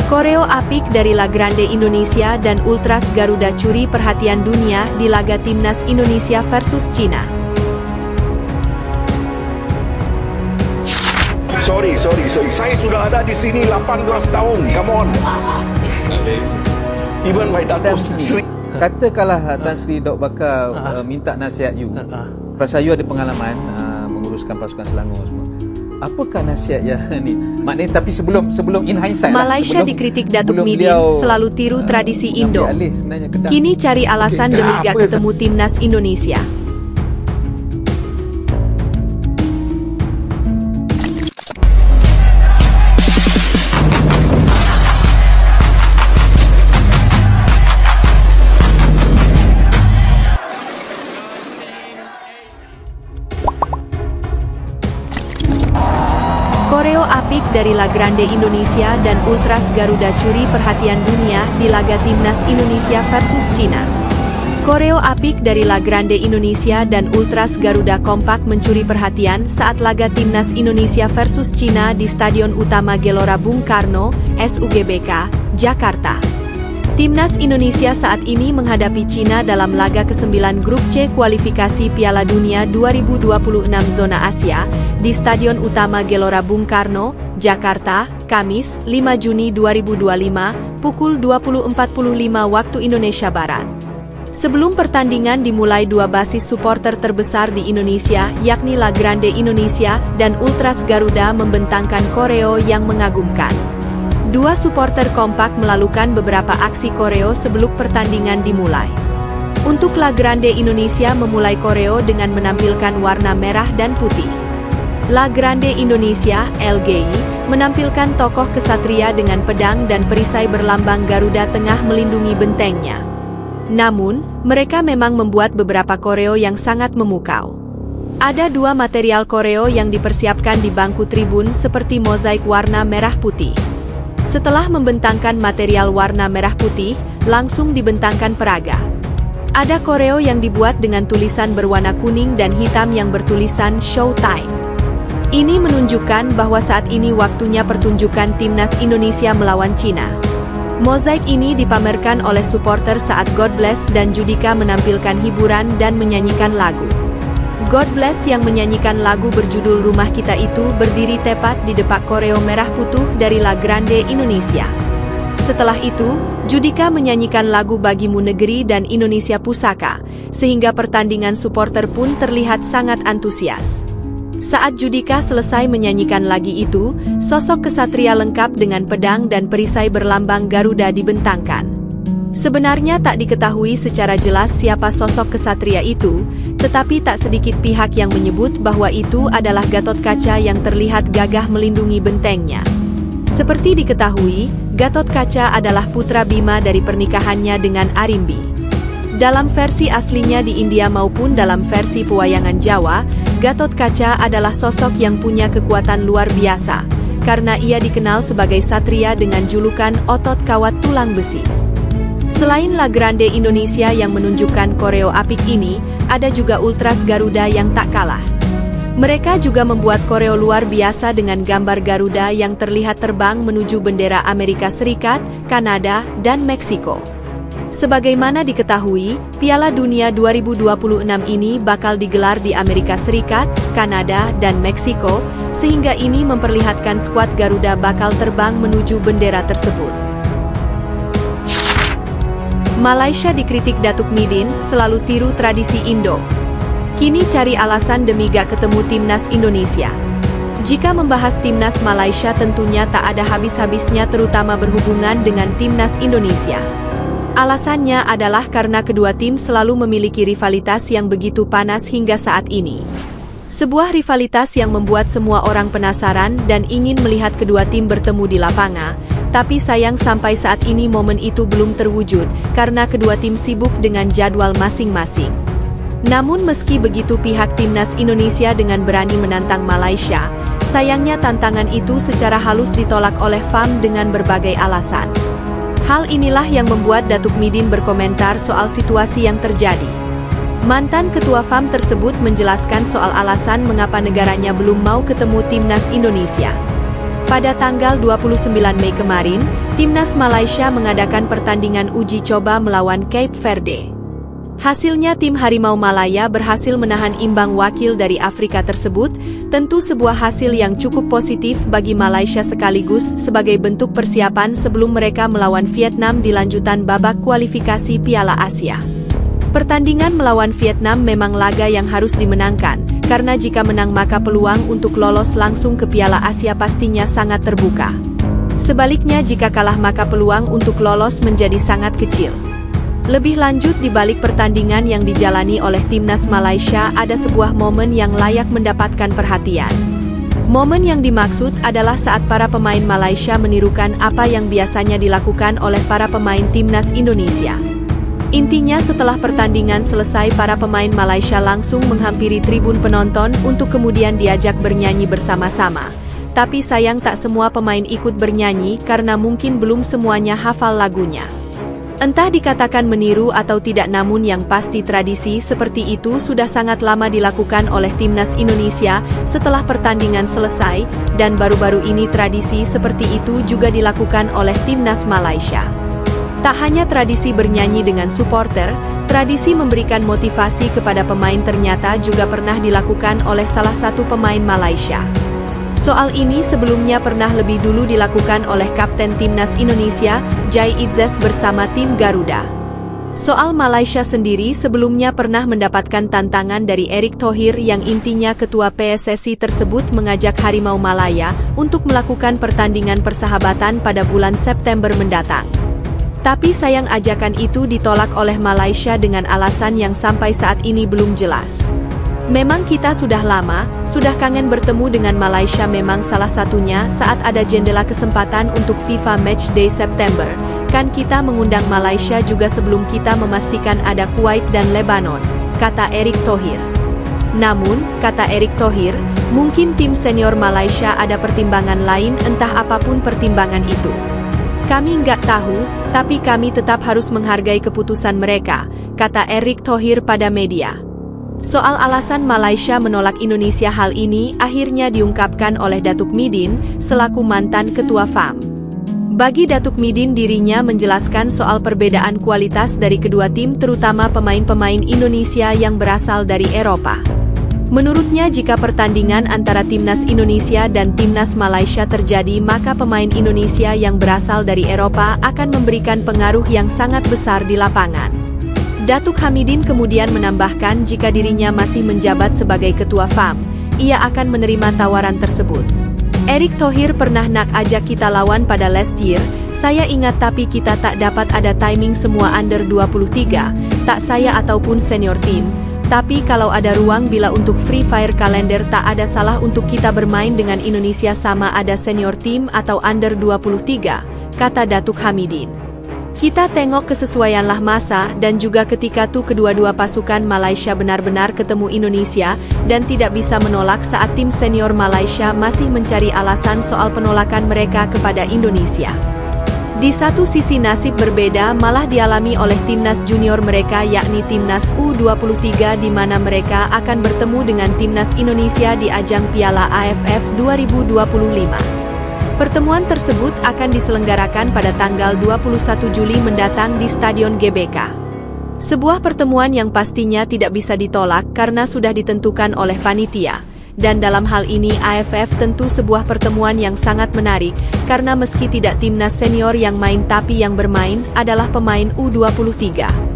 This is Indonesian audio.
Koreo apik dari La Grande Indonesia dan Ultras Garuda curi perhatian dunia di laga Timnas Indonesia versus Cina. Sorry. Saya sudah ada di sini 18 tahun. Come on. Even my Dato' Sri. Katakanlah Tan Sri Dok Bakar minta nasihat you. Pasal you ada pengalaman menguruskan pasukan Selangor semua. Apakah nasihat yang ni? Maknanya tapi sebelum in hindsight Malaysia dikritik Datuk Midin selalu tiru tradisi Indo. Kini cari alasan demi gak ketemu Timnas Indonesia. Koreo apik dari La Grande Indonesia dan Ultras Garuda curi perhatian dunia di laga Timnas Indonesia versus Cina. Koreo apik dari La Grande Indonesia dan Ultras Garuda kompak mencuri perhatian saat laga Timnas Indonesia versus Cina di Stadion Utama Gelora Bung Karno, SUGBK, Jakarta. Timnas Indonesia saat ini menghadapi Cina dalam laga ke-9 Grup C kualifikasi Piala Dunia 2026 Zona Asia di Stadion Utama Gelora Bung Karno, Jakarta, Kamis, 5 Juni 2025, pukul 20.45 waktu Indonesia Barat. Sebelum pertandingan dimulai, dua basis supporter terbesar di Indonesia, yakni La Grande Indonesia dan Ultras Garuda membentangkan koreo yang mengagumkan. Dua supporter kompak melakukan beberapa aksi koreo sebelum pertandingan dimulai. Untuk La Grande Indonesia memulai koreo dengan menampilkan warna merah dan putih. La Grande Indonesia, LGI, menampilkan tokoh kesatria dengan pedang dan perisai berlambang Garuda tengah melindungi bentengnya. Namun, mereka memang membuat beberapa koreo yang sangat memukau. Ada dua material koreo yang dipersiapkan di bangku tribun seperti mozaik warna merah putih. Setelah membentangkan material warna merah putih, langsung dibentangkan peraga. Ada koreo yang dibuat dengan tulisan berwarna kuning dan hitam yang bertulisan Showtime. Ini menunjukkan bahwa saat ini waktunya pertunjukan Timnas Indonesia melawan Cina. Mozaik ini dipamerkan oleh supporter saat God Bless dan Judika menampilkan hiburan dan menyanyikan lagu. God Bless yang menyanyikan lagu berjudul Rumah Kita itu berdiri tepat di depan koreo merah putih dari La Grande Indonesia. Setelah itu, Judika menyanyikan lagu Bagimu Negeri dan Indonesia Pusaka, sehingga pertandingan supporter pun terlihat sangat antusias. Saat Judika selesai menyanyikan lagi itu, sosok kesatria lengkap dengan pedang dan perisai berlambang Garuda dibentangkan. Sebenarnya tak diketahui secara jelas siapa sosok kesatria itu, tetapi tak sedikit pihak yang menyebut bahwa itu adalah Gatotkaca yang terlihat gagah melindungi bentengnya. Seperti diketahui, Gatotkaca adalah putra Bima dari pernikahannya dengan Arimbi. Dalam versi aslinya di India maupun dalam versi pewayangan Jawa, Gatotkaca adalah sosok yang punya kekuatan luar biasa, karena ia dikenal sebagai satria dengan julukan otot kawat tulang besi. Selain La Grande Indonesia yang menunjukkan koreo apik ini, ada juga Ultras Garuda yang tak kalah. Mereka juga membuat koreo luar biasa dengan gambar Garuda yang terlihat terbang menuju bendera Amerika Serikat, Kanada, dan Meksiko. Sebagaimana diketahui, Piala Dunia 2026 ini bakal digelar di Amerika Serikat, Kanada, dan Meksiko, sehingga ini memperlihatkan skuad Garuda bakal terbang menuju bendera tersebut. Malaysia dikritik Datuk Midin selalu tiru tradisi Indo. Kini cari alasan demi gak ketemu Timnas Indonesia. Jika membahas Timnas Malaysia tentunya tak ada habis-habisnya, terutama berhubungan dengan Timnas Indonesia. Alasannya adalah karena kedua tim selalu memiliki rivalitas yang begitu panas hingga saat ini. Sebuah rivalitas yang membuat semua orang penasaran dan ingin melihat kedua tim bertemu di lapangan. Tapi sayang sampai saat ini momen itu belum terwujud, karena kedua tim sibuk dengan jadwal masing-masing. Namun meski begitu pihak Timnas Indonesia dengan berani menantang Malaysia, sayangnya tantangan itu secara halus ditolak oleh FAM dengan berbagai alasan. Hal inilah yang membuat Datuk Midin berkomentar soal situasi yang terjadi. Mantan Ketua FAM tersebut menjelaskan soal alasan mengapa negaranya belum mau ketemu Timnas Indonesia. Pada tanggal 29 Mei kemarin, Timnas Malaysia mengadakan pertandingan uji coba melawan Cape Verde. Hasilnya tim Harimau Malaya berhasil menahan imbang wakil dari Afrika tersebut, tentu sebuah hasil yang cukup positif bagi Malaysia sekaligus sebagai bentuk persiapan sebelum mereka melawan Vietnam di lanjutan babak kualifikasi Piala Asia. Pertandingan melawan Vietnam memang laga yang harus dimenangkan, karena jika menang maka peluang untuk lolos langsung ke Piala Asia pastinya sangat terbuka. Sebaliknya jika kalah maka peluang untuk lolos menjadi sangat kecil. Lebih lanjut di balik pertandingan yang dijalani oleh Timnas Malaysia ada sebuah momen yang layak mendapatkan perhatian. Momen yang dimaksud adalah saat para pemain Malaysia menirukan apa yang biasanya dilakukan oleh para pemain Timnas Indonesia. Intinya setelah pertandingan selesai para pemain Malaysia langsung menghampiri tribun penonton untuk kemudian diajak bernyanyi bersama-sama. Tapi sayang tak semua pemain ikut bernyanyi karena mungkin belum semuanya hafal lagunya. Entah dikatakan meniru atau tidak namun yang pasti tradisi seperti itu sudah sangat lama dilakukan oleh Timnas Indonesia setelah pertandingan selesai dan baru-baru ini tradisi seperti itu juga dilakukan oleh Timnas Malaysia. Tak hanya tradisi bernyanyi dengan supporter, tradisi memberikan motivasi kepada pemain ternyata juga pernah dilakukan oleh salah satu pemain Malaysia. Soal ini sebelumnya pernah lebih dulu dilakukan oleh Kapten Timnas Indonesia, Jai Itzes bersama tim Garuda. Soal Malaysia sendiri sebelumnya pernah mendapatkan tantangan dari Erick Thohir yang intinya ketua PSSI tersebut mengajak Harimau Malaya untuk melakukan pertandingan persahabatan pada bulan September mendatang. Tapi sayang ajakan itu ditolak oleh Malaysia dengan alasan yang sampai saat ini belum jelas. Memang kita sudah lama, sudah kangen bertemu dengan Malaysia memang salah satunya saat ada jendela kesempatan untuk FIFA Matchday September. Kan kita mengundang Malaysia juga sebelum kita memastikan ada Kuwait dan Lebanon, kata Erick Thohir. Namun, kata Erick Thohir, mungkin tim senior Malaysia ada pertimbangan lain entah apapun pertimbangan itu. Kami nggak tahu, tapi kami tetap harus menghargai keputusan mereka, kata Erick Thohir pada media. Soal alasan Malaysia menolak Indonesia hal ini akhirnya diungkapkan oleh Datuk Midin, selaku mantan Ketua FAM. Bagi Datuk Midin dirinya menjelaskan soal perbedaan kualitas dari kedua tim terutama pemain-pemain Indonesia yang berasal dari Eropa. Menurutnya jika pertandingan antara Timnas Indonesia dan Timnas Malaysia terjadi maka pemain Indonesia yang berasal dari Eropa akan memberikan pengaruh yang sangat besar di lapangan. Datuk Hamidin kemudian menambahkan jika dirinya masih menjabat sebagai Ketua FAM, ia akan menerima tawaran tersebut. Erick Thohir pernah nak ajak kita lawan pada last year, saya ingat tapi kita tak dapat ada timing semua under 23, tak saya ataupun senior tim. Tapi kalau ada ruang bila untuk Free Fire kalender tak ada salah untuk kita bermain dengan Indonesia sama ada senior tim atau under 23, kata Datuk Hamidin. Kita tengok kesesuaianlah masa dan juga ketika tuh kedua-dua pasukan Malaysia benar-benar ketemu Indonesia dan tidak bisa menolak saat tim senior Malaysia masih mencari alasan soal penolakan mereka kepada Indonesia. Di satu sisi nasib berbeda malah dialami oleh timnas junior mereka yakni timnas U23 di mana mereka akan bertemu dengan timnas Indonesia di ajang Piala AFF 2025. Pertemuan tersebut akan diselenggarakan pada tanggal 21 Juli mendatang di Stadion GBK. Sebuah pertemuan yang pastinya tidak bisa ditolak karena sudah ditentukan oleh panitia. Dan dalam hal ini AFF tentu sebuah pertemuan yang sangat menarik, karena meski tidak timnas senior yang main tapi yang bermain adalah pemain U23.